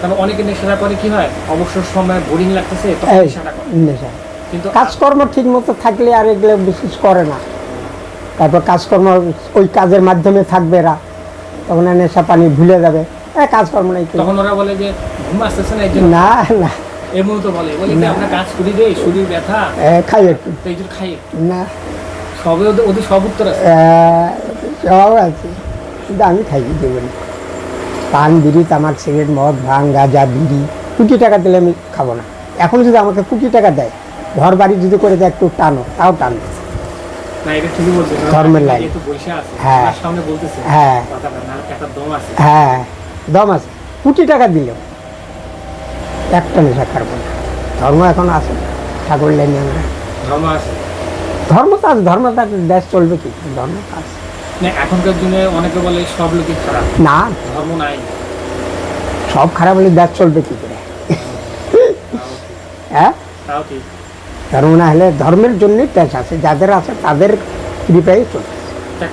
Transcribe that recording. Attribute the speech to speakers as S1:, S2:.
S1: কারণ অনেকে নেশাটা করে কি হয়, অবসর সময় বোরিং লাগতেছে তখন নেশাটা করে।
S2: নেশা
S1: কিন্তু
S2: কাজকর্ম ঠিক মতো থাকলে আর এগুলো বিশেষ করে না। তারপর কাজকর্ম ওই কাজের মাধ্যমে থাকবে এরা, তখন আর নেশা পানি ভুলে যাবে। কাজকর্ম নেই
S1: তখন ওরা বলে যে ঘুম আসতেছে না, এই জন্য
S2: না না
S1: এমন তো বলে যে আমরা কাজ করি রে, শরীর ব্যথা,
S2: খাই একটু
S1: তো এই জন্য খাই একটু।
S2: না
S1: সবে ওদের সব উত্তর আছে।
S2: সব আছে, কিন্তু আমি খাই জীবনে পান বিড়ি তামাক সিগারেট মদ ভাঙ গাঁজা বিড়ি কোটি টাকা দিলে আমি খাবো না। এখন যদি আমাকে কোটি টাকা দেয়, ঘর বাড়ি যদি করে দেয় একটু টানো, তাও টানো।
S1: না এটা ঠিকই বলছে,
S2: ধর্মের লাইন।
S1: একটু বসে আছে,
S2: হ্যাঁ।
S1: তার সামনে বলতেছে
S2: হ্যাঁ
S1: কথাটা না, একটা দম আছে।
S2: হ্যাঁ দম আছে, কোটি টাকা দিলেও একটা নেশা খাবো না। ধর্ম এখন আছে, ঠাকুর লাইনে আমরা
S1: ধর্ম আছে
S2: ধর্ম তো আছে, ধর্ম থাকলে দেশ চলবে কি? ধর্ম তো আছে
S1: না। এখনকার দিনে অনেকে বলে সব লোকই খারাপ,
S2: না,
S1: ধর্ম নাই।
S2: সব খারাপ হলে দেশ চলবে কি করে? হ্যাঁ,
S1: তাও ঠিক।
S2: ধর্ম না হলে, ধর্মের জন্যই দেশ আছে, যাদের আছে তাদের কৃপায় চলবে।
S1: তা